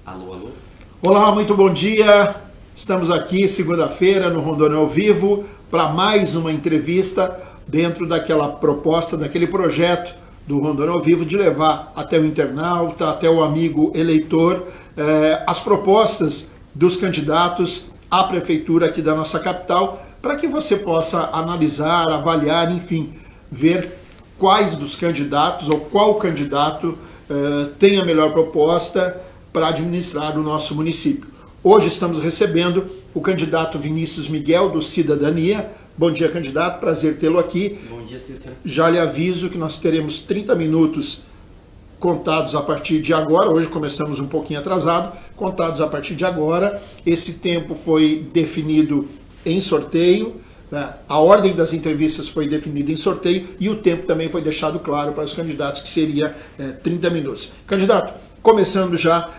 Alô, alô? Olá, muito bom dia. Estamos aqui segunda-feira no Rondônia ao Vivo para mais uma entrevista dentro daquela proposta, daquele projeto do Rondônia ao Vivo de levar até o internauta, até o amigo eleitor, as propostas dos candidatos à prefeitura aqui da nossa capital, para que você possa analisar, avaliar, enfim, ver quais dos candidatos ou qual candidato tem a melhor proposta para administrar o nosso município. Hoje estamos recebendo o candidato Vinícius Miguel, do Cidadania. Bom dia, candidato, prazer tê-lo aqui. Bom dia, Cícero. Já lhe aviso que nós teremos 30 minutos contados a partir de agora. Hoje começamos um pouquinho atrasado, contados a partir de agora. Esse tempo foi definido em sorteio, né? A ordem das entrevistas foi definida em sorteio e o tempo também foi deixado claro para os candidatos, que seria 30 minutos. Candidato, começando já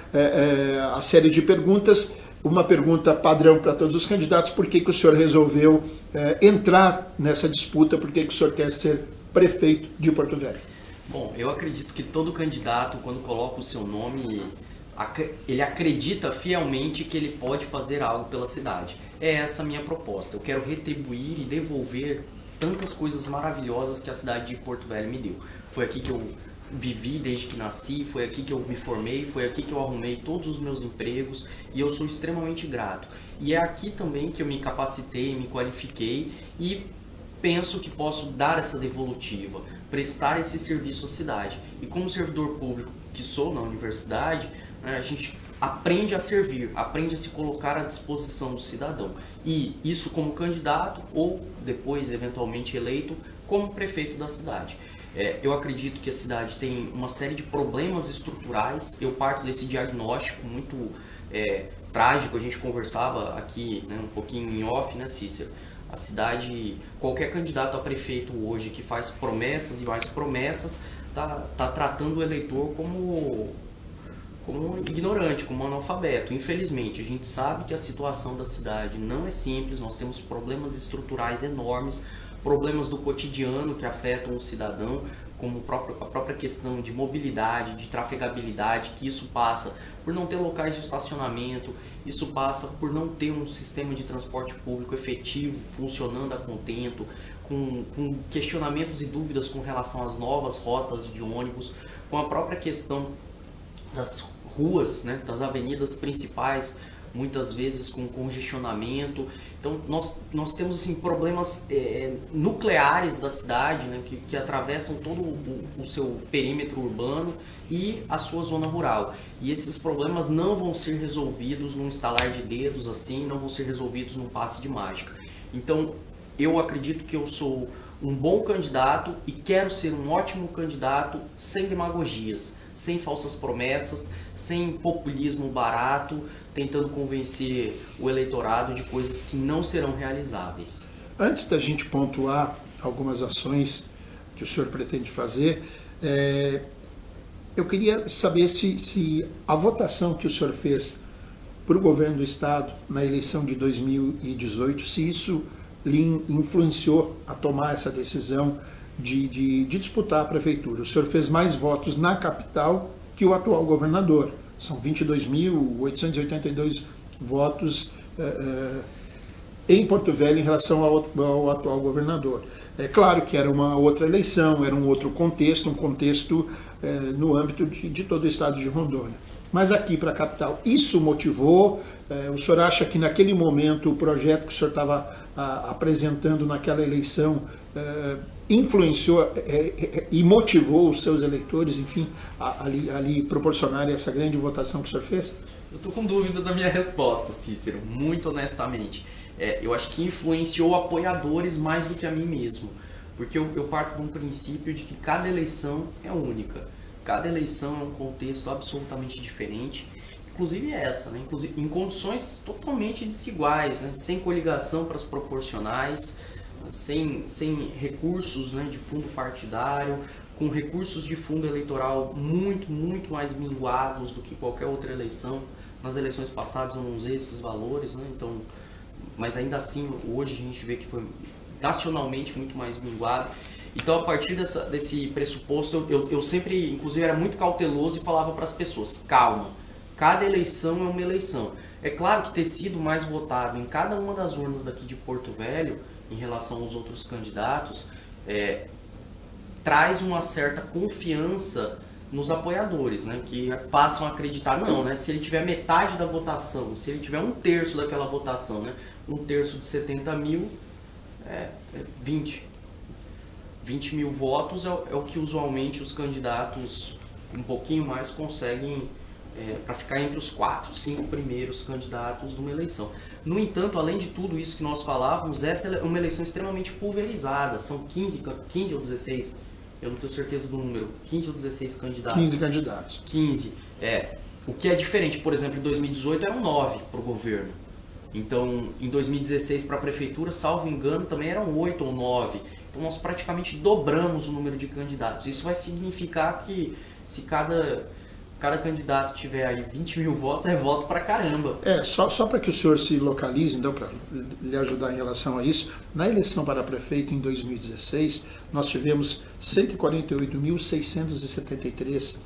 a série de perguntas, uma pergunta padrão para todos os candidatos: por que o senhor resolveu entrar nessa disputa, por que o senhor quer ser prefeito de Porto Velho? Bom, eu acredito que todo candidato, quando coloca o seu nome, ele acredita fielmente que ele pode fazer algo pela cidade. É essa a minha proposta. Eu quero retribuir e devolver tantas coisas maravilhosas que a cidade de Porto Velho me deu. Foi aqui que eu vivi desde que nasci, foi aqui que eu me formei, foi aqui que eu arrumei todos os meus empregos e eu sou extremamente grato. E é aqui também que eu me capacitei, me qualifiquei e penso que posso dar essa devolutiva, prestar esse serviço à cidade. E como servidor público que sou na universidade, a gente aprende a servir, aprende a se colocar à disposição do cidadão. E isso como candidato ou depois, eventualmente, eleito como prefeito da cidade. Eu acredito que a cidade tem uma série de problemas estruturais. Eu parto desse diagnóstico muito trágico. A gente conversava aqui, né, um pouquinho em off, né, Cícero? A cidade, qualquer candidato a prefeito hoje que faz promessas e mais promessas, tá tratando o eleitor como ignorante, como analfabeto. Infelizmente, a gente sabe que a situação da cidade não é simples. Nós temos problemas estruturais enormes, problemas do cotidiano que afetam o cidadão, como a própria questão de mobilidade, de trafegabilidade, que isso passa por não ter locais de estacionamento, isso passa por não ter um sistema de transporte público efetivo, funcionando a contento, com questionamentos e dúvidas com relação às novas rotas de ônibus, com a própria questão das ruas, né, das avenidas principais, muitas vezes com congestionamento. Então nós temos assim, problemas nucleares da cidade, né, que atravessam todo o seu perímetro urbano e a sua zona rural. E esses problemas não vão ser resolvidos num estalar de dedos, assim, não vão ser resolvidos num passe de mágica. Então eu acredito que eu sou um bom candidato e quero ser um ótimo candidato sem demagogias, sem falsas promessas, sem populismo barato, tentando convencer o eleitorado de coisas que não serão realizáveis. Antes da gente pontuar algumas ações que o senhor pretende fazer, eu queria saber se a votação que o senhor fez para o governo do estado na eleição de 2018, se isso lhe influenciou a tomar essa decisão de disputar a prefeitura. O senhor fez mais votos na capital que o atual governador. São 22.882 votos em Porto Velho em relação ao atual governador. É claro que era uma outra eleição, era um outro contexto, um contexto no âmbito de todo o estado de Rondônia. Mas aqui para a capital, isso motivou? O senhor acha que naquele momento o projeto que o senhor estava apresentando naquela eleição influenciou e motivou os seus eleitores, enfim, ali proporcionarem essa grande votação que o senhor fez? Eu estou com dúvida da minha resposta, Cícero, muito honestamente. Eu acho que influenciou apoiadores mais do que a mim mesmo, porque eu parto de um princípio de que cada eleição é única, cada eleição é um contexto absolutamente diferente, inclusive essa, né? Inclusive, em condições totalmente desiguais, né? Sem coligação para as proporcionais, sem recursos, né, de fundo partidário, com recursos de fundo eleitoral muito, muito mais minguados do que qualquer outra eleição. Nas eleições passadas eu não usei esses valores, né? Então, mas ainda assim, hoje a gente vê que foi nacionalmente muito mais minguado. Então, a partir desse pressuposto, eu sempre, inclusive, era muito cauteloso e falava para as pessoas: calma, Cada eleição é uma eleição. É claro que ter sido mais votado em cada uma das urnas daqui de Porto Velho, em relação aos outros candidatos, traz uma certa confiança nos apoiadores, né, que passam a acreditar, não, né, se ele tiver metade da votação, se ele tiver 1/3 daquela votação, né, 1/3 de 70 mil, 20 mil votos é o que usualmente os candidatos um pouquinho mais conseguem para ficar entre os 4, 5 primeiros candidatos de uma eleição. No entanto, além de tudo isso que nós falávamos, essa é uma eleição extremamente pulverizada, são 15 ou 16, eu não tenho certeza do número, 15 ou 16 candidatos. 15 candidatos. 15, o que é diferente, por exemplo, em 2018 eram 9 para o governo. Então, em 2016 para a prefeitura, salvo engano, também eram 8 ou 9. Então, nós praticamente dobramos o número de candidatos. Isso vai significar que se cada candidato tiver aí 20 mil votos, é voto pra caramba. Só para que o senhor se localize, então, para lhe ajudar em relação a isso, na eleição para prefeito em 2016, nós tivemos 148.673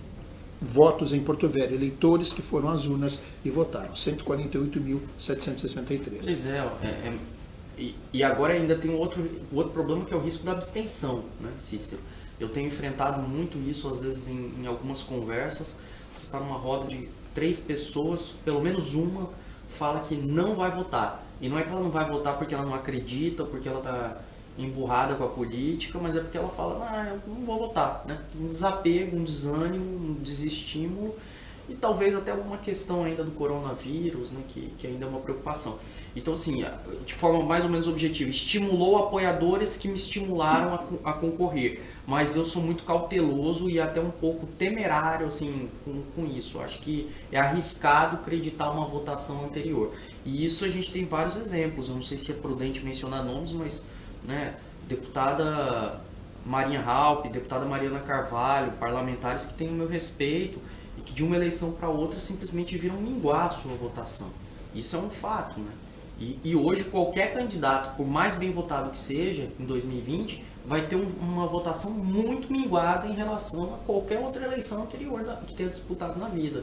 votos em Porto Velho, eleitores que foram às urnas e votaram, 148.763. Pois e agora ainda tem outro problema, que é o risco da abstenção, né, Cícero? Eu tenho enfrentado muito isso, às vezes, em algumas conversas. Você está numa roda de 3 pessoas, pelo menos uma fala que não vai votar. E não é que ela não vai votar porque ela não acredita, porque ela está emburrada com a política, mas é porque ela fala, eu não vou votar, né? Um desapego, um desânimo, um desestímulo e talvez até alguma questão ainda do coronavírus, né? Que ainda é uma preocupação. Então, assim, de forma mais ou menos objetiva, estimulou apoiadores que me estimularam a concorrer, mas eu sou muito cauteloso e até um pouco temerário, assim, com isso. Eu acho que é arriscado acreditar uma votação anterior. E isso a gente tem vários exemplos. Eu não sei se é prudente mencionar nomes, mas, né, deputada Marinha Halpe, deputada Mariana Carvalho, parlamentares que têm o meu respeito e que de uma eleição para outra simplesmente viram minguar a sua votação. Isso é um fato, né? E hoje qualquer candidato, por mais bem votado que seja, em 2020, vai ter uma votação muito minguada em relação a qualquer outra eleição anterior que tenha disputado na vida.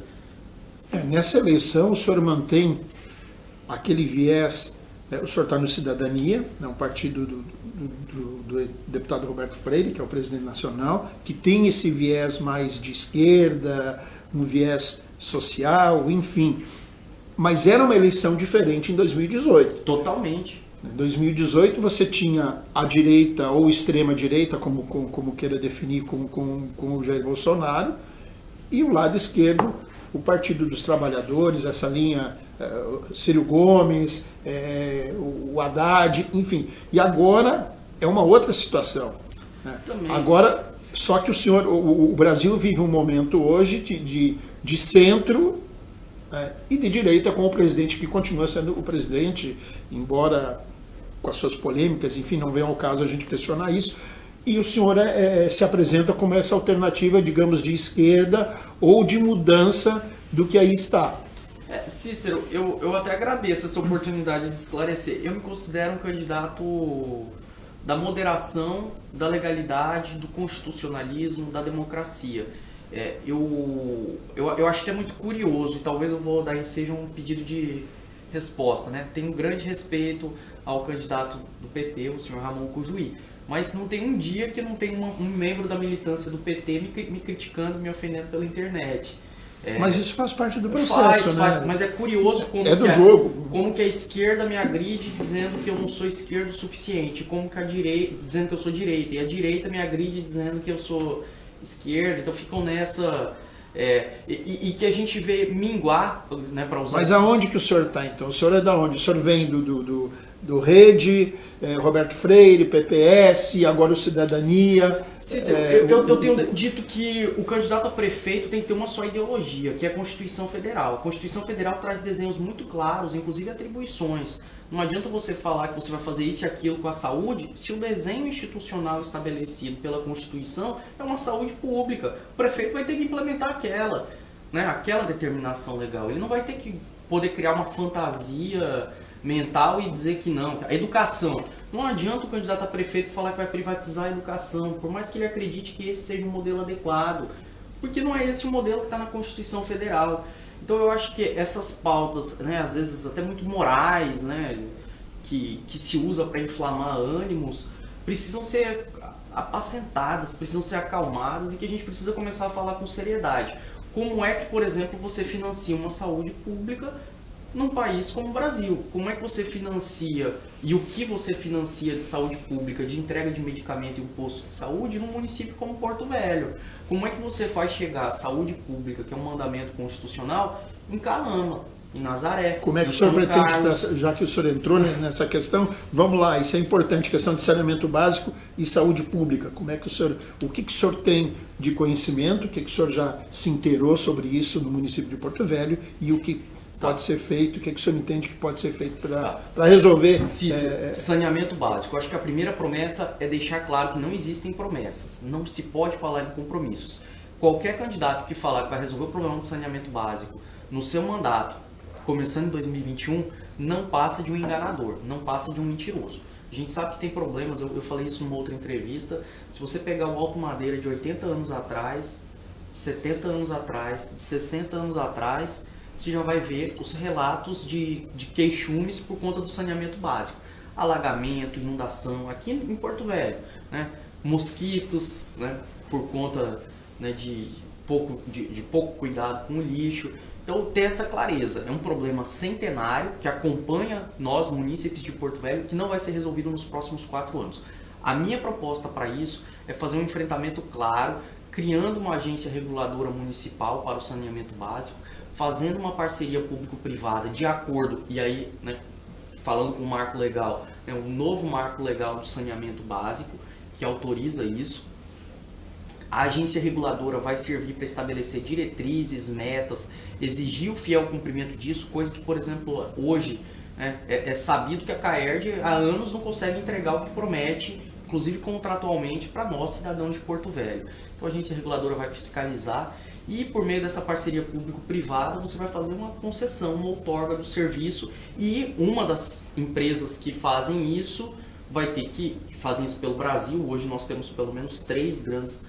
Nessa eleição, o senhor mantém aquele viés, o senhor está no Cidadania, um partido do deputado Roberto Freire, que é o presidente nacional, que tem esse viés mais de esquerda, um viés social, enfim. Mas era uma eleição diferente em 2018. Totalmente. Em 2018 você tinha a direita ou extrema direita, como queira definir, com o Jair Bolsonaro, e o lado esquerdo, o Partido dos Trabalhadores, essa linha Ciro Gomes, o Haddad, enfim. E agora é uma outra situação. Né? Agora, só que o Brasil vive um momento hoje de centro e de direita, com o presidente que continua sendo o presidente, embora com as suas polêmicas, enfim, não vem ao caso a gente questionar isso, e o senhor se apresenta como essa alternativa, digamos, de esquerda ou de mudança do que aí está. Cícero, eu até agradeço essa oportunidade de esclarecer. Eu me considero um candidato da moderação, da legalidade, do constitucionalismo, da democracia. Eu acho que é muito curioso, e talvez daí seja um pedido de resposta, né? Tenho um grande respeito ao candidato do PT, o senhor Ramon Cujuí, mas não tem um dia que não tem um membro da militância do PT me criticando, me ofendendo pela internet. Mas isso faz parte do processo, né? Mas é curioso como que a esquerda me agride dizendo que eu não sou esquerdo o suficiente, como que a direita, dizendo que eu sou direita, e a direita me agride dizendo que eu sou esquerda, então ficam nessa... e que a gente vê minguar, né, para usar... Mas aonde que o senhor está, então? O senhor é da onde? O senhor vem do Rede, Roberto Freire, PPS, agora o Cidadania... Eu tenho dito que o candidato a prefeito tem que ter uma só ideologia, que é a Constituição Federal. A Constituição Federal traz desenhos muito claros, inclusive atribuições. Não adianta você falar que você vai fazer isso e aquilo com a saúde, se o desenho institucional estabelecido pela Constituição é uma saúde pública. O prefeito vai ter que implementar aquela determinação legal. Ele não vai ter que poder criar uma fantasia mental e dizer que não. A educação. Não adianta o candidato a prefeito falar que vai privatizar a educação, por mais que ele acredite que esse seja um modelo adequado, porque não é esse o modelo que está na Constituição Federal. Então eu acho que essas pautas, né, às vezes até muito morais, né, que se usa para inflamar ânimos, precisam ser apacentadas, precisam ser acalmadas e que a gente precisa começar a falar com seriedade. Como é que, por exemplo, você financia uma saúde pública num país como o Brasil? Como é que você financia e o que você financia de saúde pública, de entrega de medicamento e um posto de saúde num município como Porto Velho? Como é que você faz chegar a saúde pública, que é um mandamento constitucional, em Calama, em Nazaré? Como é que o senhor pretende, já que o senhor entrou nessa questão, vamos lá, isso é importante, questão de saneamento básico e saúde pública. Como é que o que o senhor tem de conhecimento, o que o senhor já se inteirou sobre isso no município de Porto Velho e o que pode ser feito, o que o senhor entende que pode ser feito para resolver? Saneamento básico. Eu acho que a primeira promessa é deixar claro que não existem promessas, não se pode falar em compromissos. Qualquer candidato que falar que vai resolver o problema do saneamento básico no seu mandato, começando em 2021, não passa de um enganador, não passa de um mentiroso. A gente sabe que tem problemas, eu falei isso numa outra entrevista. Se você pegar o Alto Madeira de 80 anos atrás, de 70 anos atrás, de 60 anos atrás, você já vai ver os relatos de queixumes por conta do saneamento básico. Alagamento, inundação, aqui em Porto Velho, né? Mosquitos, né? Por conta, né, de pouco cuidado com o lixo. Então, ter essa clareza. É um problema centenário que acompanha nós, munícipes de Porto Velho, que não vai ser resolvido nos próximos 4 anos. A minha proposta para isso é fazer um enfrentamento claro, criando uma agência reguladora municipal para o saneamento básico, fazendo uma parceria público-privada de acordo, e aí, né, falando com o marco legal, né, um novo marco legal do saneamento básico, que autoriza isso. A agência reguladora vai servir para estabelecer diretrizes, metas, exigir o fiel cumprimento disso, coisa que, por exemplo, hoje, né, é sabido que a CAERD há anos não consegue entregar o que promete, inclusive contratualmente, para nós, cidadãos de Porto Velho. Então a agência reguladora vai fiscalizar e, por meio dessa parceria público-privada, você vai fazer uma concessão, uma outorga do serviço, e uma das empresas que fazem isso vai ter que fazem isso pelo Brasil. Hoje nós temos pelo menos 3 grandes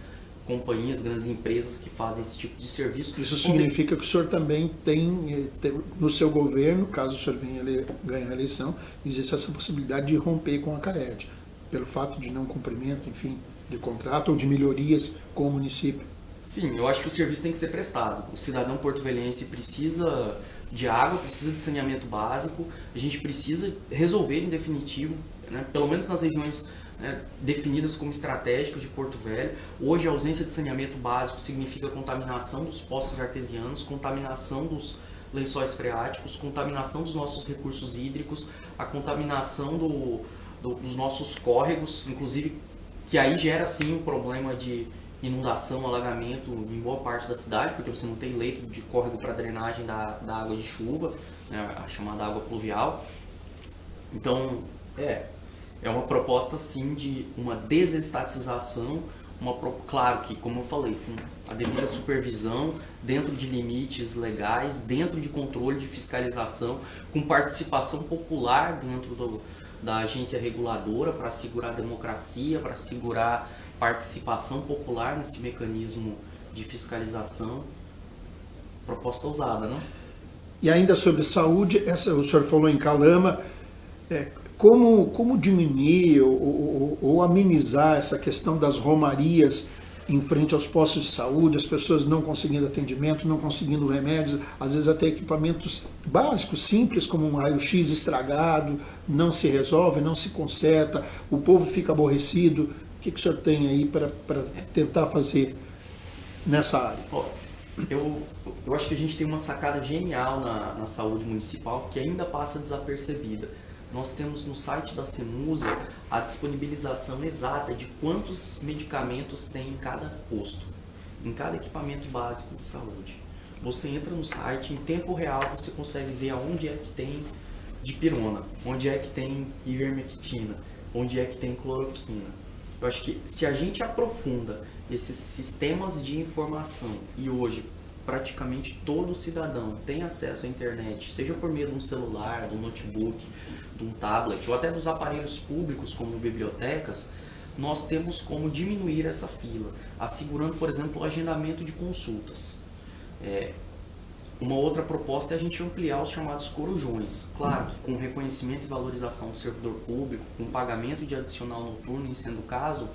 companhias, grandes empresas que fazem esse tipo de serviço. Isso significa que o senhor também tem no seu governo, caso o senhor venha ganhar a eleição, existe essa possibilidade de romper com a CAERD, pelo fato de não cumprimento, enfim, de contrato ou de melhorias com o município. Sim, eu acho que o serviço tem que ser prestado. O cidadão porto-velhense precisa de água, precisa de saneamento básico, a gente precisa resolver em definitivo, né, pelo menos nas regiões, né, definidas como estratégicas de Porto Velho. Hoje a ausência de saneamento básico significa contaminação dos poços artesianos, contaminação dos lençóis freáticos, contaminação dos nossos recursos hídricos, a contaminação dos nossos córregos, inclusive, que aí gera sim um problema de inundação, alagamento em boa parte da cidade, porque você não tem leito de córrego para drenagem da água de chuva, né, a chamada água pluvial. Então, é uma proposta sim de uma desestatização, claro que, como eu falei, com a devida supervisão, dentro de limites legais, dentro de controle de fiscalização, com participação popular dentro da agência reguladora para assegurar a democracia, para assegurar participação popular nesse mecanismo de fiscalização. Proposta ousada, né? E ainda sobre saúde, o senhor falou em Calama, como diminuir ou amenizar essa questão das romarias em frente aos postos de saúde, as pessoas não conseguindo atendimento, não conseguindo remédios, às vezes até equipamentos básicos, simples, como um raio-x estragado, não se resolve, não se conserta, o povo fica aborrecido. O que o senhor tem aí para tentar fazer nessa área? Eu acho que a gente tem uma sacada genial na saúde municipal que ainda passa desapercebida. Nós temos no site da Semusa a disponibilização exata de quantos medicamentos tem em cada posto, em cada equipamento básico de saúde. Você entra no site, em tempo real você consegue ver aonde é que tem dipirona, onde é que tem ivermectina, onde é que tem cloroquina. Eu acho que se a gente aprofunda esses sistemas de informação, e hoje praticamente todo cidadão tem acesso à internet, seja por meio de um celular, de um notebook, de um tablet, ou até dos aparelhos públicos como bibliotecas, nós temos como diminuir essa fila, assegurando, por exemplo, o agendamento de consultas. Uma outra proposta é a gente ampliar os chamados corujões. Claro que com reconhecimento e valorização do servidor público, com pagamento de adicional noturno, em sendo o caso,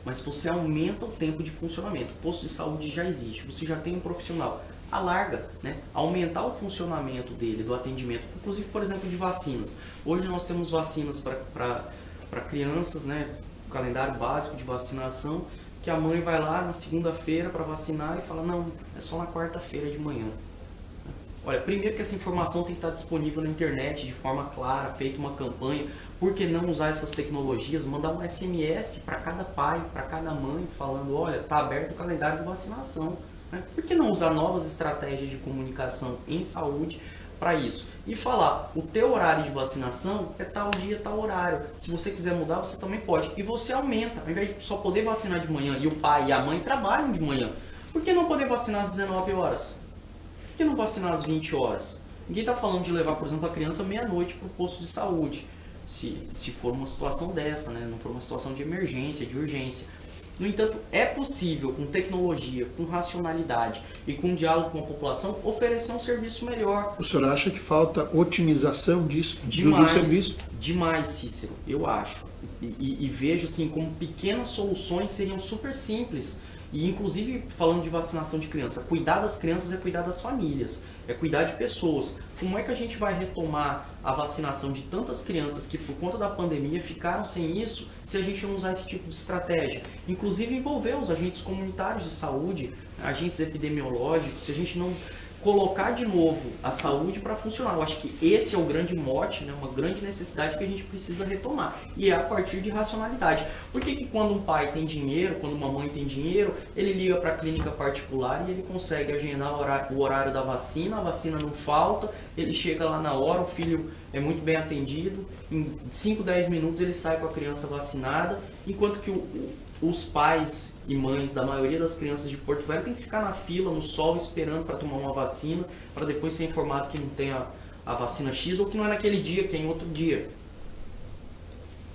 mas você aumenta o tempo de funcionamento. O posto de saúde já existe, você já tem um profissional. Alarga, né? Aumentar o funcionamento dele, do atendimento, inclusive, por exemplo, de vacinas. Hoje nós temos vacinas para crianças, né? O calendário básico de vacinação, que a mãe vai lá na segunda-feira para vacinar e fala, não, é só na quarta-feira de manhã. Olha, primeiro que essa informação tem que estar disponível na internet de forma clara, feita uma campanha. Por que não usar essas tecnologias? Mandar um SMS para cada pai, para cada mãe, falando, olha, está aberto o calendário de vacinação. Né? Por que não usar novas estratégias de comunicação em saúde para isso? E falar, o teu horário de vacinação é tal dia, tal horário. Se você quiser mudar, você também pode. E você aumenta, ao invés de só poder vacinar de manhã, e o pai e a mãe trabalham de manhã, por que não poder vacinar às 19 horas? Por que não vacinar às 20 horas? Ninguém está falando de levar, por exemplo, a criança meia-noite para o posto de saúde, se for uma situação dessa, né? Não for uma situação de emergência, de urgência. No entanto, é possível, com tecnologia, com racionalidade e com diálogo com a população, oferecer um serviço melhor. O senhor acha que falta otimização disso, demais, do serviço? Demais, Cícero, eu acho. E vejo assim, como pequenas soluções seriam super simples. E inclusive, falando de vacinação de criança, cuidar das crianças é cuidar das famílias, é cuidar de pessoas. Como é que a gente vai retomar a vacinação de tantas crianças que por conta da pandemia ficaram sem isso, se a gente não usar esse tipo de estratégia? Inclusive envolver os agentes comunitários de saúde, agentes epidemiológicos, se a gente não colocar de novo a saúde para funcionar. Eu acho que esse é o grande mote, né? Uma grande necessidade que a gente precisa retomar. E é a partir de racionalidade. Por que quando um pai tem dinheiro, quando uma mãe tem dinheiro, ele liga para a clínica particular e ele consegue agendar o horário da vacina, a vacina não falta, ele chega lá na hora, o filho é muito bem atendido, em 5, 10 minutos ele sai com a criança vacinada, enquanto que os pais e mães da maioria das crianças de Porto Velho têm que ficar na fila, no sol, esperando para tomar uma vacina, para depois ser informado que não tem a vacina X ou que não é naquele dia, que é em outro dia.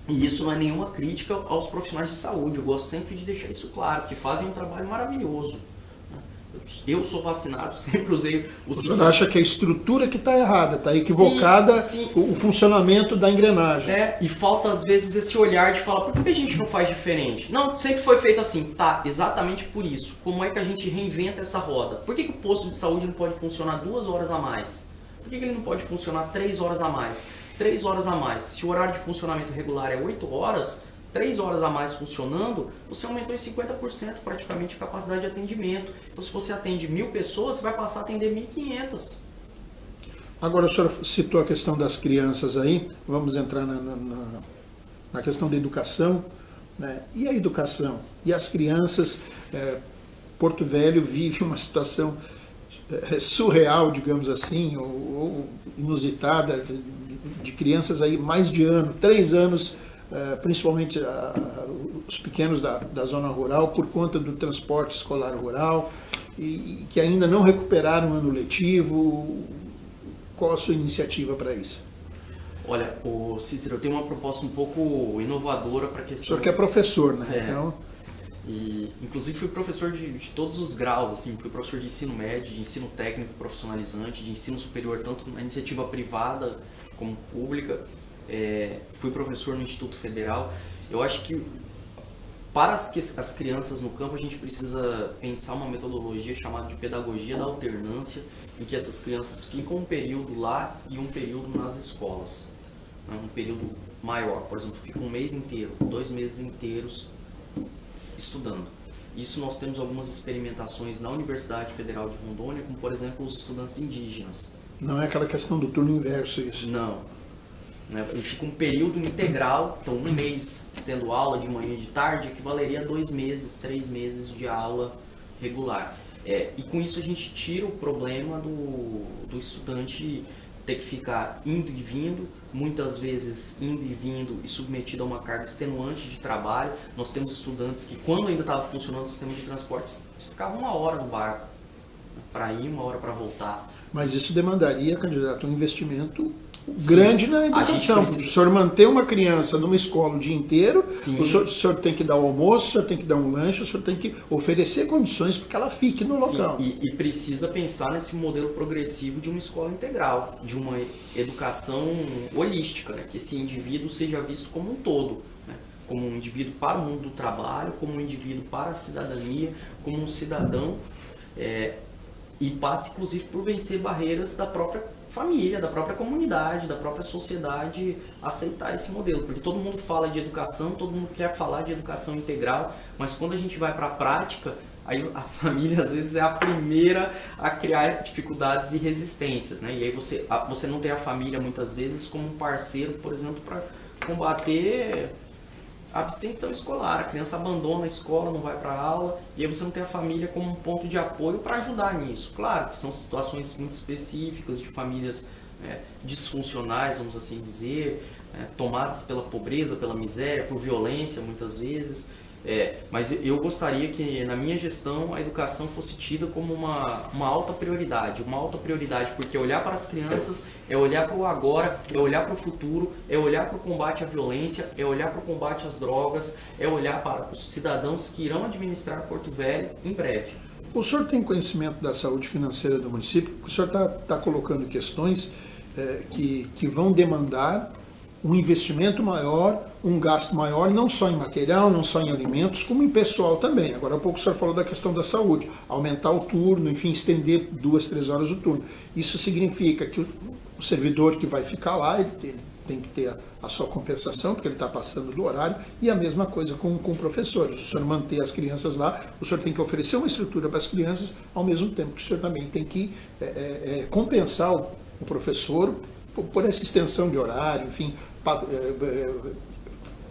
E isso não é nenhuma crítica aos profissionais de saúde, eu gosto sempre de deixar isso claro, que fazem um trabalho maravilhoso. Eu sou vacinado, sempre usei o sistema. O senhor acha que a estrutura que está errada, está equivocada, sim. O funcionamento da engrenagem. E falta às vezes esse olhar de falar, por que a gente não faz diferente? Não, sempre foi feito assim, tá, exatamente por isso. Como é que a gente reinventa essa roda? Por que o posto de saúde não pode funcionar 2 horas a mais? Por que ele não pode funcionar 3 horas a mais? 3 horas a mais. Se o horário de funcionamento regular é 8 horas, 3 horas a mais funcionando, você aumentou em 50% praticamente a capacidade de atendimento. Então, se você atende 1.000 pessoas, você vai passar a atender 1.500. Agora, o senhor citou a questão das crianças aí, vamos entrar na questão da educação, né? E a educação? E as crianças? Porto Velho vive uma situação surreal, digamos assim, ou inusitada, de crianças aí mais de ano, 3 anos, principalmente os pequenos da zona rural, por conta do transporte escolar rural, e que ainda não recuperaram o ano letivo. Qual a sua iniciativa para isso? Olha, Cícero, eu tenho uma proposta um pouco inovadora para a questão... O senhor que é professor, né? Então... E, inclusive, fui professor de todos os graus, assim, fui professor de ensino médio, de ensino técnico profissionalizante, de ensino superior, tanto na iniciativa privada como pública. Fui professor no Instituto Federal. Eu acho que para as crianças no campo a gente precisa pensar uma metodologia chamada de pedagogia da alternância, em que essas crianças ficam um período lá e um período nas escolas. Um período maior, por exemplo, fica 1 mês inteiro, 2 meses inteiros estudando. Isso nós temos algumas experimentações na Universidade Federal de Rondônia, como por exemplo os estudantes indígenas. Não é aquela questão do turno inverso isso? Não. Ele fica um período integral, então 1 mês tendo aula de manhã e de tarde equivaleria a 2 meses, 3 meses de aula regular. E com isso a gente tira o problema do estudante ter que ficar indo e vindo, muitas vezes indo e vindo e submetido a uma carga extenuante de trabalho. Nós temos estudantes que, quando ainda estava funcionando o sistema de transportes, ficavam 1 hora no barco para ir, 1 hora para voltar. Mas isso demandaria, candidato, um investimento grande na A gente educação. precisa- O senhor manter uma criança numa escola o dia inteiro, Sim. o senhor tem que dar o almoço, o senhor tem que dar um lanche, o senhor tem que oferecer condições para que ela fique no local. Sim, e precisa pensar nesse modelo progressivo de uma escola integral, de uma educação holística, né? Que esse indivíduo seja visto como um todo, né? Como um indivíduo para o mundo do trabalho, como um indivíduo para a cidadania, como um cidadão, e passe inclusive por vencer barreiras da própria família, da própria comunidade, da própria sociedade aceitar esse modelo, porque todo mundo fala de educação, todo mundo quer falar de educação integral, mas quando a gente vai para a prática, aí a família às vezes é a primeira a criar dificuldades e resistências, né? E aí você não tem a família muitas vezes como um parceiro, por exemplo, para combater a abstenção escolar. A criança abandona a escola, não vai para a aula, e aí você não tem a família como um ponto de apoio para ajudar nisso. Claro que são situações muito específicas de famílias disfuncionais, vamos assim dizer, tomadas pela pobreza, pela miséria, por violência muitas vezes. Mas eu gostaria que na minha gestão a educação fosse tida como uma alta prioridade, porque olhar para as crianças é olhar para o agora, é olhar para o futuro, é olhar para o combate à violência, é olhar para o combate às drogas, é olhar para os cidadãos que irão administrar Porto Velho em breve. O senhor tem conhecimento da saúde financeira do município? O senhor está colocando questões que vão demandar um investimento maior, um gasto maior, não só em material, não só em alimentos, como em pessoal também. Agora há pouco o senhor falou da questão da saúde, aumentar o turno, enfim, estender 2, 3 horas o turno. Isso significa que o servidor que vai ficar lá, ele tem que ter a sua compensação, porque ele está passando do horário, e a mesma coisa com professores. O senhor manter as crianças lá, o senhor tem que oferecer uma estrutura para as crianças, ao mesmo tempo que o senhor também tem que compensar o professor por essa extensão de horário, enfim,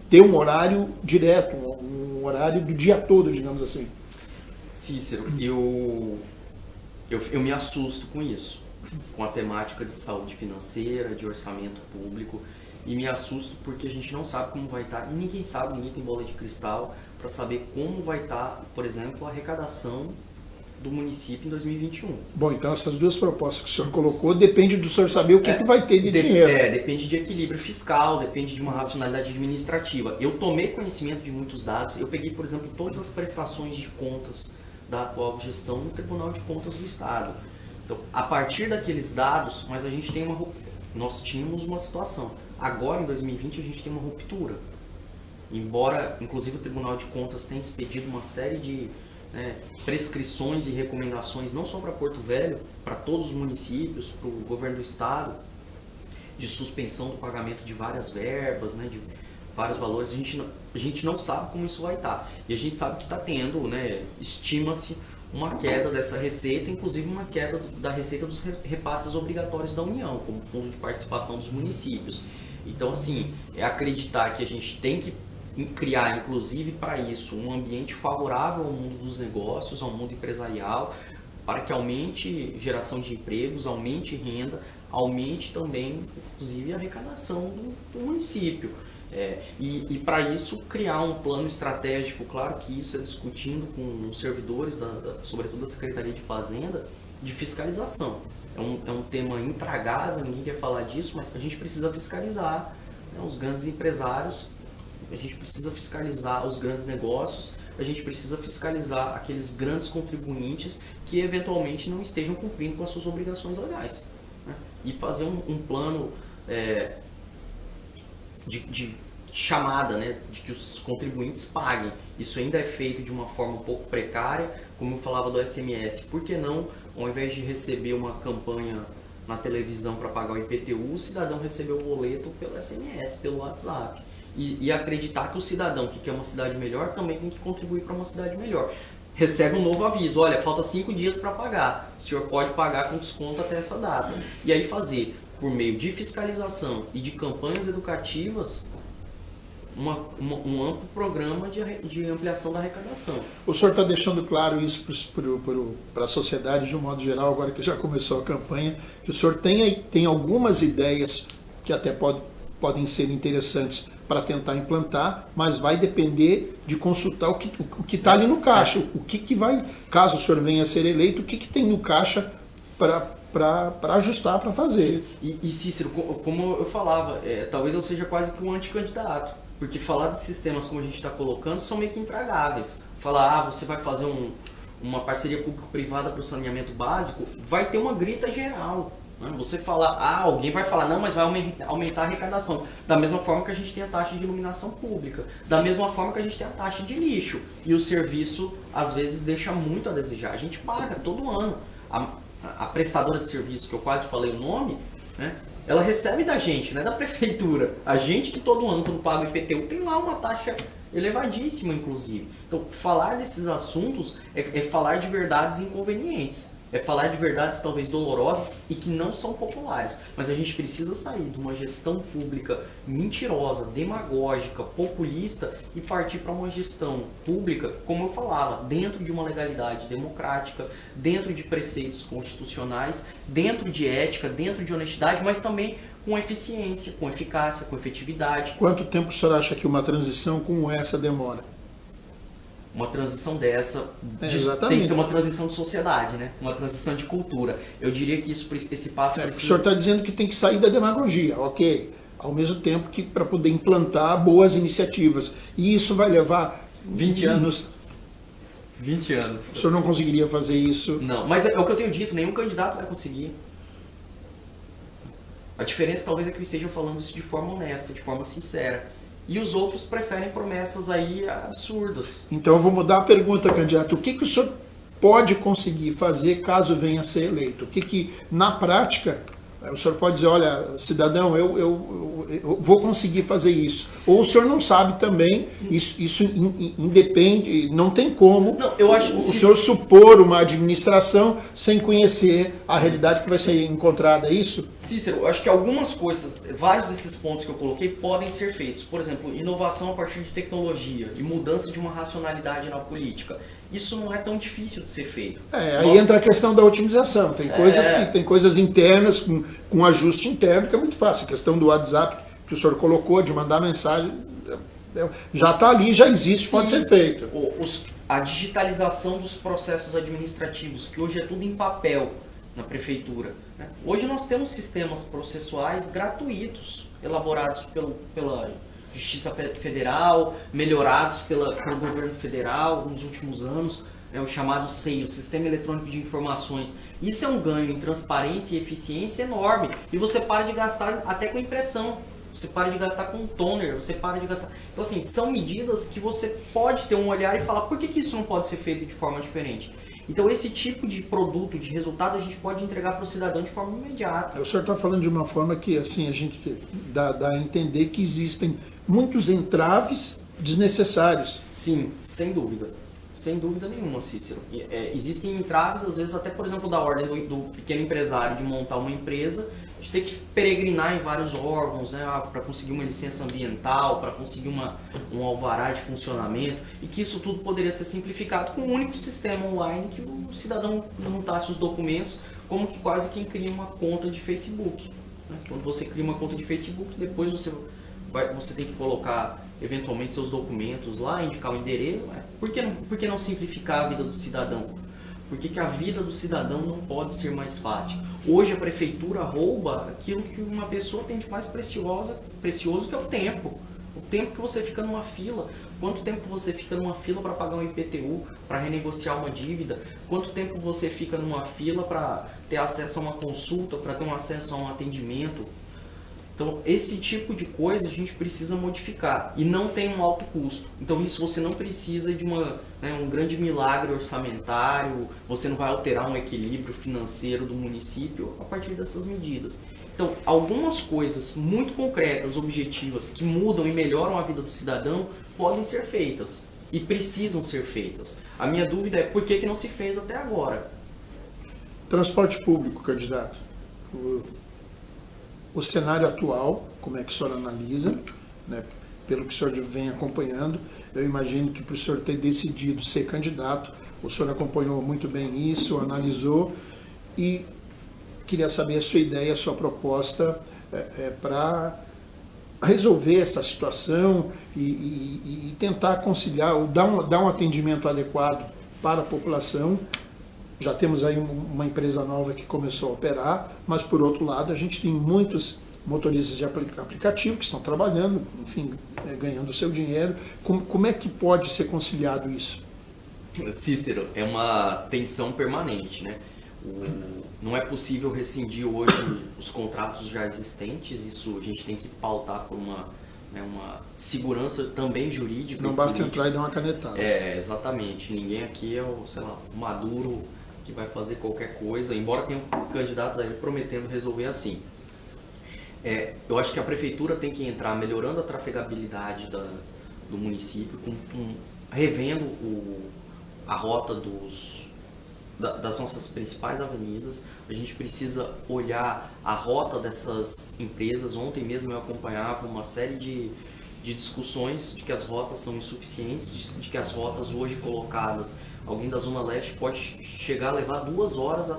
ter um horário direto, um horário do dia todo, digamos assim. Cícero, eu me assusto com isso, com a temática de saúde financeira, de orçamento público, e me assusto porque a gente não sabe como vai estar, e ninguém sabe, ninguém tem bola de cristal para saber como vai estar, por exemplo, a arrecadação do município em 2021. Bom, então essas duas propostas que o senhor colocou, depende do senhor saber o que vai ter de dinheiro. Depende de equilíbrio fiscal, depende de uma racionalidade administrativa. Eu tomei conhecimento de muitos dados, eu peguei, por exemplo, todas as prestações de contas da atual gestão no Tribunal de Contas do Estado. Então, a partir daqueles dados, mas a gente tem nós tínhamos uma situação. Agora, em 2020, a gente tem uma ruptura. Embora, inclusive, o Tribunal de Contas tenha expedido uma série de prescrições e recomendações, não só para Porto Velho, para todos os municípios, para o governo do estado, de suspensão do pagamento de várias verbas, de vários valores. A gente não sabe como isso vai estar. E a gente sabe que está tendo, estima-se uma queda dessa receita, inclusive uma queda da receita dos repasses obrigatórios da União, como fundo de participação dos municípios. Então, assim, é acreditar que a gente tem que criar, inclusive para isso, um ambiente favorável ao mundo dos negócios, ao mundo empresarial, para que aumente geração de empregos, aumente renda, aumente também, inclusive, a arrecadação do município. E para isso, criar um plano estratégico, claro que isso é discutindo com os servidores, sobretudo da Secretaria de Fazenda, de fiscalização. É um tema intragável, ninguém quer falar disso, mas a gente precisa fiscalizar os grandes empresários, a gente precisa fiscalizar os grandes negócios, a gente precisa fiscalizar aqueles grandes contribuintes que eventualmente não estejam cumprindo com as suas obrigações legais. E fazer um plano de chamada, de que os contribuintes paguem. Isso ainda é feito de uma forma um pouco precária, como eu falava do SMS. Por que não, ao invés de receber uma campanha na televisão para pagar o IPTU, o cidadão recebeu o boleto pelo SMS, pelo WhatsApp? E acreditar que o cidadão que quer uma cidade melhor também tem que contribuir para uma cidade melhor. Recebe um novo aviso, olha, falta 5 dias para pagar, o senhor pode pagar com desconto até essa data. E aí fazer, por meio de fiscalização e de campanhas educativas, um amplo programa de ampliação da arrecadação. O senhor está deixando claro isso para a sociedade de um modo geral, agora que já começou a campanha, que o senhor tem algumas ideias que até podem ser interessantes para tentar implantar, mas vai depender de consultar o que está ali no caixa, o que vai, caso o senhor venha a ser eleito, o que tem no caixa para ajustar, para fazer. Sim. E Cícero, como eu falava, talvez eu seja quase que um anticandidato, porque falar de sistemas como a gente está colocando são meio que intragáveis. Falar, você vai fazer uma parceria público-privada para o saneamento básico, vai ter uma grita geral. Né? Você falar, alguém vai falar, não, mas vai aumentar a arrecadação. Da mesma forma que a gente tem a taxa de iluminação pública, da mesma forma que a gente tem a taxa de lixo. E o serviço, às vezes, deixa muito a desejar. A gente paga todo ano. A prestadora de serviço, que eu quase falei o nome, né, ela recebe da gente, não é da prefeitura. A gente que todo ano, quando paga o IPTU, tem lá uma taxa elevadíssima, inclusive. Então, falar desses assuntos é falar de verdades inconvenientes. É falar de verdades talvez dolorosas e que não são populares. Mas a gente precisa sair de uma gestão pública mentirosa, demagógica, populista e partir para uma gestão pública, como eu falava, dentro de uma legalidade democrática, dentro de preceitos constitucionais, dentro de ética, dentro de honestidade, mas também com eficiência, com eficácia, com efetividade. Quanto tempo o senhor acha que uma transição como essa demora? Uma transição dessa Exatamente. tem que ser uma transição de sociedade, né? Uma transição de cultura. Eu diria que esse passo precisa... O senhor está dizendo que tem que sair da demagogia, ok. Ao mesmo tempo que para poder implantar boas iniciativas. E isso vai levar... 20 anos. 20 anos. O senhor não conseguiria fazer isso? Não, mas é o que eu tenho dito, nenhum candidato vai conseguir. A diferença talvez é que eu esteja falando isso de forma honesta, de forma sincera. E os outros preferem promessas aí absurdas. Então eu vou mudar a pergunta, candidato. O que o senhor pode conseguir fazer caso venha a ser eleito? O que na prática, o senhor pode dizer, olha, cidadão, eu vou conseguir fazer isso. Ou o senhor não sabe também, isso independe, não tem como não, eu acho o senhor supor uma administração sem conhecer a realidade que vai ser encontrada, é isso? Cícero, eu acho que algumas coisas, vários desses pontos que eu coloquei podem ser feitos. Por exemplo, inovação a partir de tecnologia e mudança de uma racionalidade na política. Isso não é tão difícil de ser feito. Aí entra a questão da otimização. Tem coisas internas, com ajuste interno, que é muito fácil. A questão do WhatsApp que o senhor colocou, de mandar mensagem, já está ali, já existe, sim, pode ser feito. A digitalização dos processos administrativos, que hoje é tudo em papel na prefeitura. Né? Hoje nós temos sistemas processuais gratuitos, elaborados pela Justiça Federal, melhorados pelo governo federal nos últimos anos, o chamado SEI, o Sistema Eletrônico de Informações. Isso é um ganho em transparência e eficiência enorme. E você para de gastar até com impressão, você para de gastar com toner, você para de gastar... Então, assim, são medidas que você pode ter um olhar e falar, por que isso não pode ser feito de forma diferente? Então, esse tipo de produto, de resultado, a gente pode entregar para o cidadão de forma imediata. O senhor está falando de uma forma que, assim, a gente dá a entender que existem muitos entraves desnecessários. Sim, sem dúvida. Sem dúvida nenhuma, Cícero. Existem entraves, às vezes, até, por exemplo, da ordem do pequeno empresário de montar uma empresa, de ter que peregrinar em vários órgãos, né, para conseguir uma licença ambiental, para conseguir um alvará de funcionamento, e que isso tudo poderia ser simplificado com um único sistema online que o cidadão juntasse os documentos, como que quase quem cria uma conta de Facebook. Né? Quando você cria uma conta de Facebook, depois você tem que colocar eventualmente seus documentos lá, indicar o endereço. Por que não simplificar a vida do cidadão? Por que a vida do cidadão não pode ser mais fácil? Hoje a prefeitura rouba aquilo que uma pessoa tem de mais precioso, que é o tempo. O tempo que você fica numa fila. Quanto tempo você fica numa fila para pagar um IPTU, para renegociar uma dívida? Quanto tempo você fica numa fila para ter acesso a uma consulta, para ter um acesso a um atendimento? Então, esse tipo de coisa a gente precisa modificar e não tem um alto custo. Então, isso você não precisa de um grande milagre orçamentário, você não vai alterar um equilíbrio financeiro do município a partir dessas medidas. Então, algumas coisas muito concretas, objetivas, que mudam e melhoram a vida do cidadão, podem ser feitas e precisam ser feitas. A minha dúvida é por que não se fez até agora. Transporte público, candidato. O cenário atual, como é que o senhor analisa, né, pelo que o senhor vem acompanhando, eu imagino que para o senhor ter decidido ser candidato, o senhor acompanhou muito bem isso, analisou e queria saber a sua ideia, a sua proposta para resolver essa situação e tentar conciliar, ou dar um atendimento adequado para a população Já temos aí uma empresa nova que começou a operar, mas por outro lado a gente tem muitos motoristas de aplicativo que estão trabalhando, enfim, ganhando o seu dinheiro. Como é que pode ser conciliado isso? Cícero, é uma tensão permanente, né? Não é possível rescindir hoje os contratos já existentes, isso a gente tem que pautar por uma segurança também jurídica. Não basta entrar e dar uma canetada. Exatamente. Ninguém aqui é o Maduro que vai fazer qualquer coisa, embora tenham candidatos aí prometendo resolver assim. Eu acho que a prefeitura tem que entrar melhorando a trafegabilidade do município, revendo a rota das nossas principais avenidas. A gente precisa olhar a rota dessas empresas. Ontem mesmo eu acompanhava uma série de discussões de que as rotas são insuficientes, de que as rotas hoje colocadas, alguém da Zona Leste pode chegar a levar 2 horas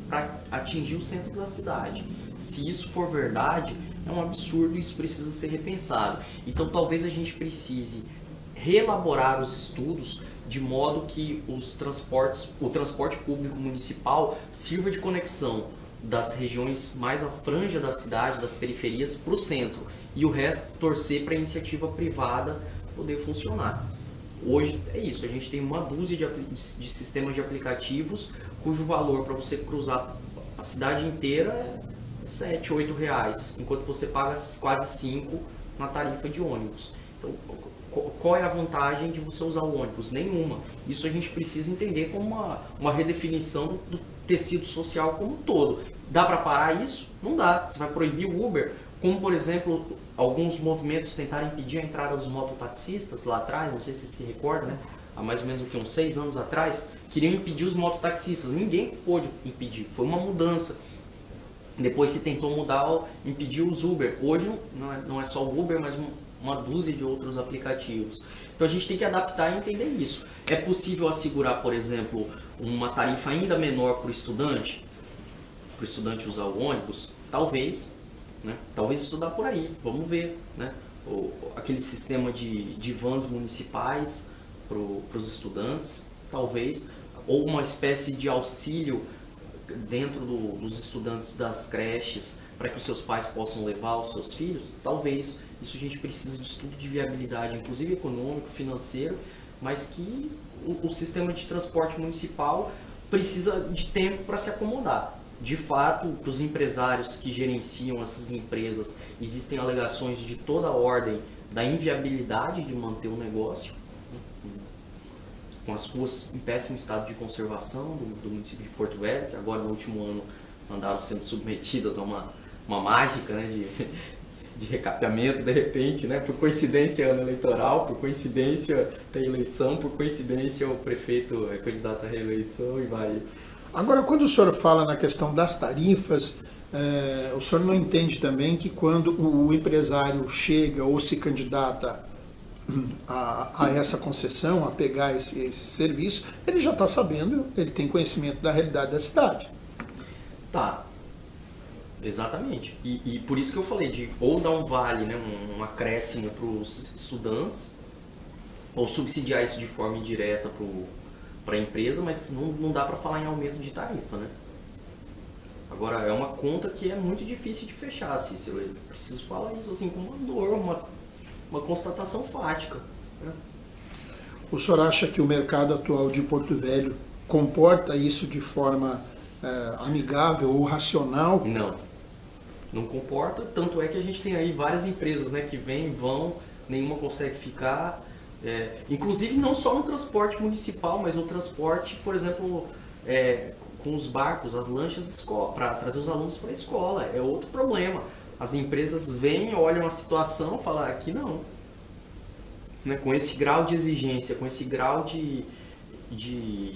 para atingir o centro da cidade. Se isso for verdade, é um absurdo e isso precisa ser repensado. Então talvez a gente precise reelaborar os estudos de modo que o transporte público municipal sirva de conexão das regiões mais à franja da cidade, das periferias, para o centro. E o resto torcer para a iniciativa privada poder funcionar. Hoje é isso, a gente tem uma dúzia de sistemas de aplicativos cujo valor para você cruzar a cidade inteira é 7, 8 reais, enquanto você paga quase 5 na tarifa de ônibus. Então, qual é a vantagem de você usar o ônibus? Nenhuma. Isso a gente precisa entender como uma redefinição do tecido social como um todo. Dá para parar isso? Não dá. Você vai proibir o Uber, como por exemplo, alguns movimentos tentaram impedir a entrada dos mototaxistas lá atrás, não sei se se recorda, né? Há mais ou menos uns 6 anos atrás, queriam impedir os mototaxistas. Ninguém pôde impedir, foi uma mudança. Depois se tentou impedir os Uber. Hoje não é só o Uber, mas uma dúzia de outros aplicativos. Então a gente tem que adaptar e entender isso. É possível assegurar, por exemplo, uma tarifa ainda menor para o estudante usar o ônibus? Talvez, né? Talvez estudar por aí, vamos ver, né? Aquele sistema de vans municipais para os estudantes, talvez, ou uma espécie de auxílio dentro dos estudantes das creches para que os seus pais possam levar os seus filhos, talvez. Isso a gente precisa de estudo de viabilidade, inclusive econômico, financeiro, mas que o sistema de transporte municipal precisa de tempo para se acomodar. De fato, para os empresários que gerenciam essas empresas, existem alegações de toda a ordem da inviabilidade de manter o negócio, com as ruas em péssimo estado de conservação do município de Porto Velho, que agora no último ano andaram sendo submetidas a uma mágica, né, de recapeamento de repente, né, por coincidência ano eleitoral, por coincidência da eleição, por coincidência o prefeito é candidato à reeleição e vai. Agora, quando o senhor fala na questão das tarifas, o senhor não entende também que quando o empresário chega ou se candidata a essa concessão, a pegar esse serviço, ele já está sabendo, ele tem conhecimento da realidade da cidade. Tá, exatamente. E por isso que eu falei de ou dar um vale, né, um acréscimo para os estudantes, ou subsidiar isso de forma indireta para a empresa, mas não dá para falar em aumento de tarifa, né? Agora, é uma conta que é muito difícil de fechar, Cícero. Eu preciso falar isso assim com uma dor, uma constatação fática, né? O senhor acha que o mercado atual de Porto Velho comporta isso de forma amigável ou racional? Não comporta, tanto é que a gente tem aí várias empresas, né, que vêm, vão, nenhuma consegue ficar. Inclusive não só no transporte municipal, mas no transporte, por exemplo, com os barcos, as lanchas para trazer os alunos para a escola. É outro problema. As empresas vêm, olham a situação e falam, aqui não. Né? Com esse grau de exigência, com esse grau de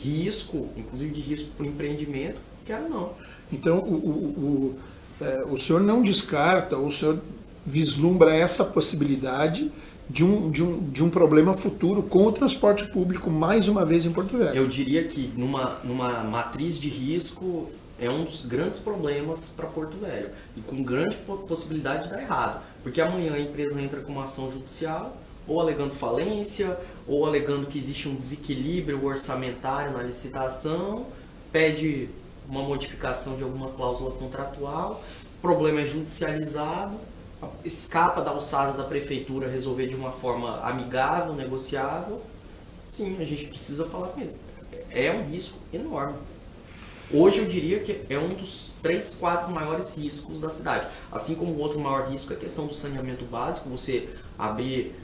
risco, inclusive de risco para o empreendimento, quero não. Então, o senhor não descarta, o senhor vislumbra essa possibilidade de um problema futuro com o transporte público, mais uma vez, em Porto Velho? Eu diria que numa matriz de risco é um dos grandes problemas para Porto Velho e com grande possibilidade de dar errado, porque amanhã a empresa entra com uma ação judicial, ou alegando falência, ou alegando que existe um desequilíbrio orçamentário na licitação, pede uma modificação de alguma cláusula contratual, o problema é judicializado, escapa da alçada da prefeitura resolver de uma forma amigável, negociável. Sim, a gente precisa falar com ele. É um risco enorme. Hoje eu diria que é um dos 3, 4 maiores riscos da cidade. Assim como o outro maior risco é a questão do saneamento básico, você abrir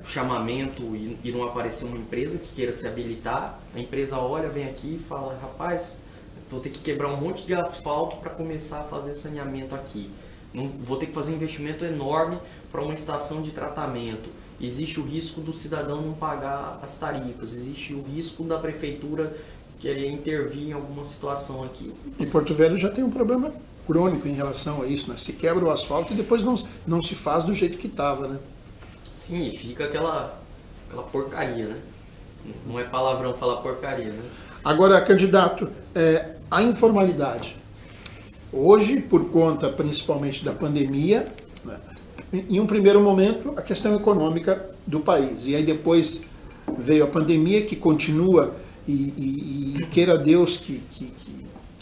o chamamento e não aparecer uma empresa que queira se habilitar, a empresa olha, vem aqui e fala, rapaz, vou ter que quebrar um monte de asfalto para começar a fazer saneamento aqui. Não, vou ter que fazer um investimento enorme para uma estação de tratamento. Existe o risco do cidadão não pagar as tarifas, existe o risco da prefeitura querer intervir em alguma situação aqui. E Porto Velho já tem um problema crônico em relação a isso, né? Se quebra o asfalto e depois não se faz do jeito que estava, né? Sim, e fica aquela porcaria, né? Não é palavrão falar porcaria, né? Agora, candidato, a informalidade. Hoje, por conta principalmente da pandemia, né, em um primeiro momento, a questão econômica do país. E aí depois veio a pandemia, que continua, e queira Deus que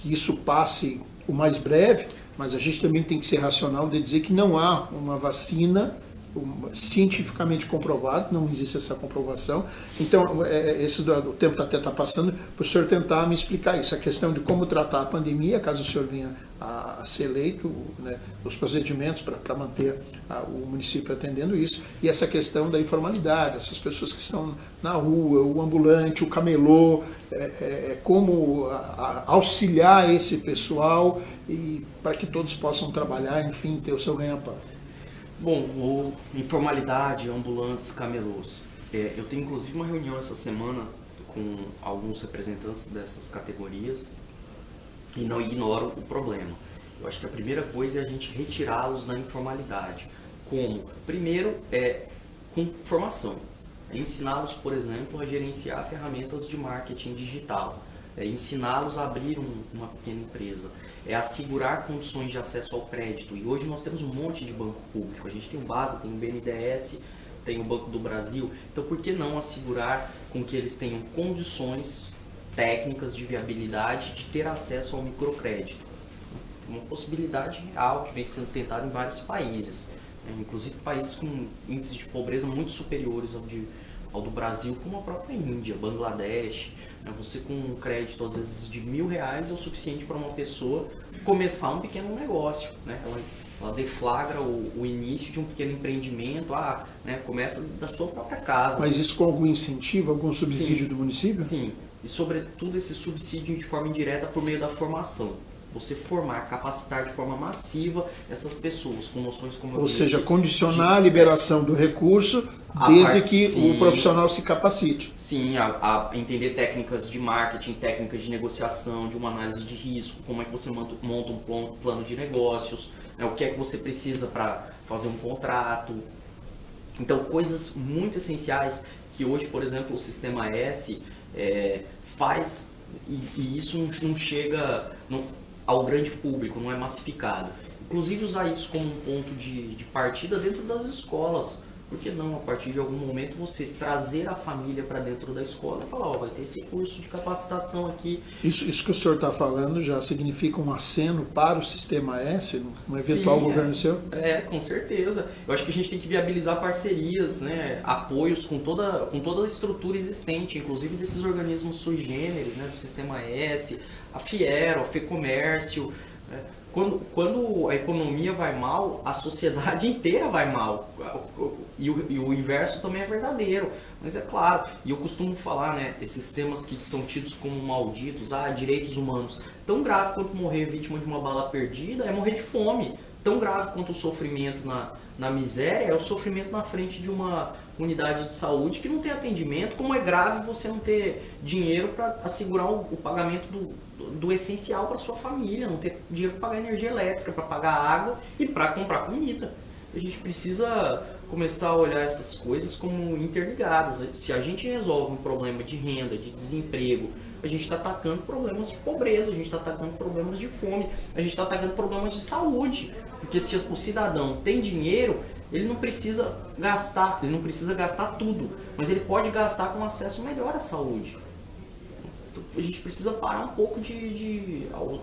isso passe o mais breve, mas a gente também tem que ser racional de dizer que não há uma vacina cientificamente comprovado, não existe essa comprovação. Então, o tempo até está passando para o senhor tentar me explicar isso, a questão de como tratar a pandemia, caso o senhor venha a ser eleito, né, os procedimentos para manter o município atendendo isso, e essa questão da informalidade, essas pessoas que estão na rua, o ambulante, o camelô, como auxiliar esse pessoal e para que todos possam trabalhar, enfim, ter o seu ganha-pão. Bom, informalidade, ambulantes, camelôs. Eu tenho inclusive uma reunião essa semana com alguns representantes dessas categorias e não ignoro o problema. Eu acho que a primeira coisa é a gente retirá-los da informalidade. Como? Primeiro, com formação. Ensiná-los, por exemplo, a gerenciar ferramentas de marketing digital. Ensiná-los a abrir uma pequena empresa. Assegurar condições de acesso ao crédito. E hoje nós temos um monte de banco público. A gente tem o BASA, tem o BNDES, tem o Banco do Brasil. Então, por que não assegurar com que eles tenham condições técnicas de viabilidade de ter acesso ao microcrédito? Uma possibilidade real que vem sendo tentada em vários países. Inclusive países com índices de pobreza muito superiores ao do Brasil, como a própria Índia, Bangladesh. Você com um crédito, às vezes, de R$1.000 é o suficiente para uma pessoa começar um pequeno negócio. Né? Ela deflagra o início de um pequeno empreendimento, começa da sua própria casa. Mas isso com algum incentivo, algum subsídio do município? Sim, e sobretudo esse subsídio de forma indireta por meio da formação. Você formar, capacitar de forma massiva essas pessoas com noções como... Ou seja, condicionar a liberação do recurso desde que o profissional se capacite. Sim, a entender técnicas de marketing, técnicas de negociação, de uma análise de risco, como é que você monta um plano de negócios, o que é que você precisa para fazer um contrato. Então, coisas muito essenciais que hoje, por exemplo, o Sistema S faz, e isso não chega ao grande público, não é massificado. Inclusive usar isso como um ponto de partida dentro das escolas. Por que não, a partir de algum momento, você trazer a família para dentro da escola e falar, vai ter esse curso de capacitação aqui. Isso que o senhor está falando já significa um aceno para o Sistema S, um eventual governo seu? Com certeza. Eu acho que a gente tem que viabilizar parcerias, né, apoios com toda a estrutura existente, inclusive desses organismos sui generis, né, do Sistema S, a Fiero, a FEComércio. Quando a economia vai mal, a sociedade inteira vai mal. E o inverso também é verdadeiro. Mas é claro, e eu costumo falar, né, esses temas que são tidos como malditos, direitos humanos. Tão grave quanto morrer vítima de uma bala perdida é morrer de fome. Tão grave quanto o sofrimento na miséria é o sofrimento na frente de uma unidade de saúde que não tem atendimento, como é grave você não ter dinheiro para assegurar o pagamento do essencial para sua família, não ter dinheiro para pagar energia elétrica, para pagar água e para comprar comida. A gente precisa começar a olhar essas coisas como interligadas. Se a gente resolve um problema de renda, de desemprego, a gente está atacando problemas de pobreza, a gente está atacando problemas de fome, a gente está atacando problemas de saúde. Porque se o cidadão tem dinheiro, ele não precisa gastar tudo, mas ele pode gastar com acesso melhor à saúde. Então, a gente precisa parar um pouco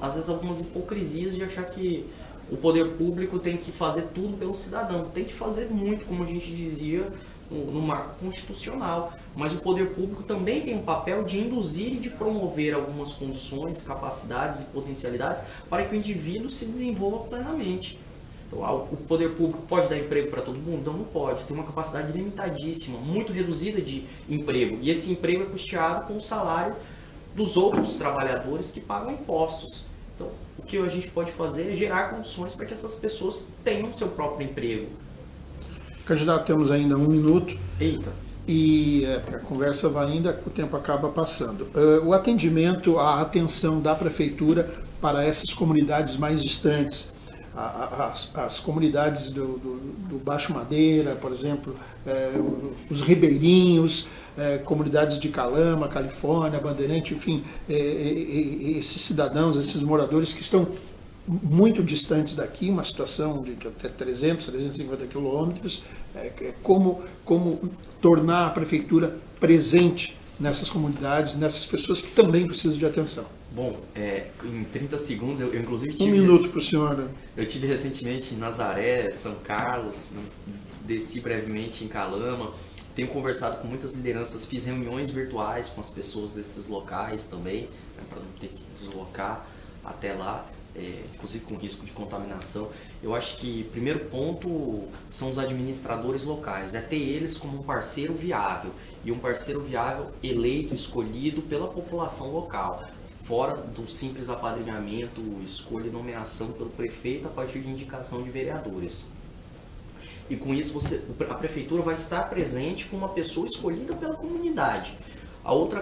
às vezes, algumas hipocrisias de achar que o poder público tem que fazer tudo pelo cidadão. Tem que fazer muito, como a gente dizia no marco constitucional. Mas o poder público também tem um papel de induzir e de promover algumas condições, capacidades e potencialidades para que o indivíduo se desenvolva plenamente. Então, o poder público pode dar emprego para todo mundo? Não, não pode. Tem uma capacidade limitadíssima, muito reduzida de emprego. E esse emprego é custeado com o salário dos outros trabalhadores que pagam impostos. Então, o que a gente pode fazer é gerar condições para que essas pessoas tenham seu próprio emprego. Candidato, temos ainda 1 minuto. Eita. E a conversa vai ainda, o tempo acaba passando. O atendimento, a atenção da prefeitura para essas comunidades mais distantes, as comunidades do Baixo Madeira, por exemplo, os ribeirinhos, comunidades de Calama, Califórnia, Bandeirante, enfim, esses cidadãos, esses moradores que estão muito distantes daqui, uma situação de até 300, 350 quilômetros, como tornar a prefeitura presente nessas comunidades, nessas pessoas que também precisam de atenção. Bom, em 30 segundos, eu inclusive tive... 1 minuto para o senhor. Eu tive recentemente em Nazaré, São Carlos, desci brevemente em Calama, tenho conversado com muitas lideranças, fiz reuniões virtuais com as pessoas desses locais também, né, para não ter que deslocar até lá, inclusive com risco de contaminação. Eu acho que o primeiro ponto são os administradores locais, é ter eles como um parceiro viável, e um parceiro viável eleito, escolhido pela população local, fora do simples apadrinhamento, escolha e nomeação pelo prefeito a partir de indicação de vereadores. E com isso a prefeitura vai estar presente com uma pessoa escolhida pela comunidade.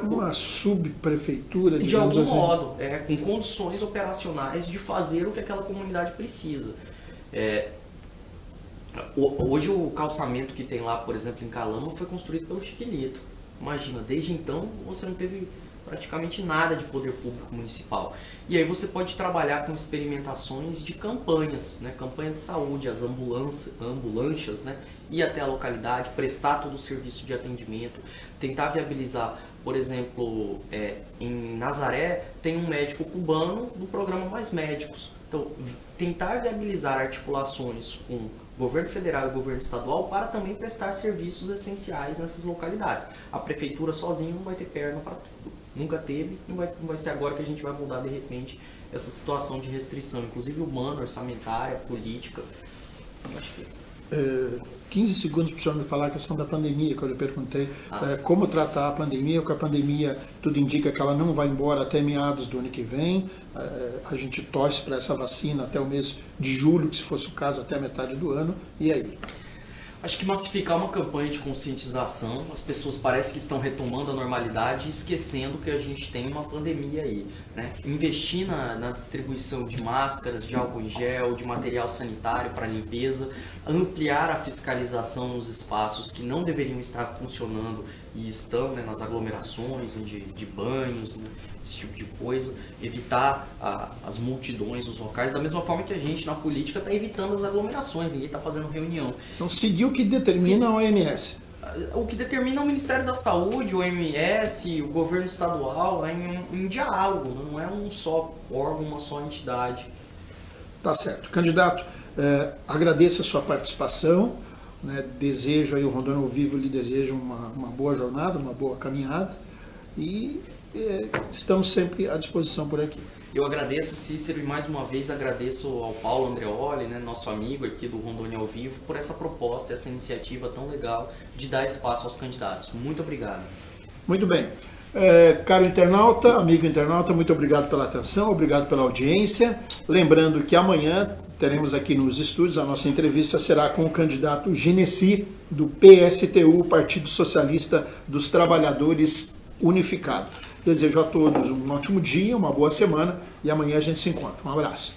Uma subprefeitura, de algum assim, modo, com condições operacionais de fazer o que aquela comunidade precisa. Hoje o calçamento que tem lá, por exemplo, em Calama, foi construído pelo Chiquilito. Imagina, desde então você não teve praticamente nada de poder público municipal. E aí você pode trabalhar com experimentações de campanhas, né? Campanha de saúde, as ambulâncias, né? Ir até a localidade, prestar todo o serviço de atendimento, tentar viabilizar, por exemplo, em Nazaré tem um médico cubano do programa Mais Médicos. Então, tentar viabilizar articulações com o governo federal e o governo estadual para também prestar serviços essenciais nessas localidades. A prefeitura sozinha não vai ter perna para tudo. Nunca teve, não vai ser agora que a gente vai mudar de repente essa situação de restrição, inclusive humana, orçamentária, política. Eu acho que... 15 segundos para o senhor me falar a questão da pandemia, que eu lhe perguntei como tratar a pandemia, porque a pandemia, tudo indica que ela não vai embora até meados do ano que vem, a gente torce para essa vacina até o mês de julho, que se fosse o caso até a metade do ano, e aí? Acho que massificar uma campanha de conscientização, as pessoas parecem que estão retomando a normalidade, esquecendo que a gente tem uma pandemia aí, né? Investir na distribuição de máscaras, de álcool em gel, de material sanitário para limpeza, ampliar a fiscalização nos espaços que não deveriam estar funcionando e estão, né, nas aglomerações de banhos, né, esse tipo de coisa, evitar as multidões nos locais, da mesma forma que a gente na política está evitando as aglomerações, ninguém está fazendo reunião. Então seguir o que determina a OMS. O que determina é o Ministério da Saúde, o OMS, o governo estadual, em diálogo, não é um só órgão, uma só entidade. Tá certo. Candidato, agradeço a sua participação, né, desejo aí, o Rondônia ao Vivo lhe deseja uma boa jornada, uma boa caminhada e estamos sempre à disposição por aqui. Eu agradeço, Cícero, e mais uma vez agradeço ao Paulo Andreoli, né, nosso amigo aqui do Rondônia ao Vivo, por essa proposta, essa iniciativa tão legal de dar espaço aos candidatos. Muito obrigado. Muito bem. Caro internauta, amigo internauta, muito obrigado pela atenção, obrigado pela audiência. Lembrando que amanhã teremos aqui nos estúdios, a nossa entrevista será com o candidato Genesi, do PSTU, Partido Socialista dos Trabalhadores Unificado. Desejo a todos um ótimo dia, uma boa semana e amanhã a gente se encontra. Um abraço.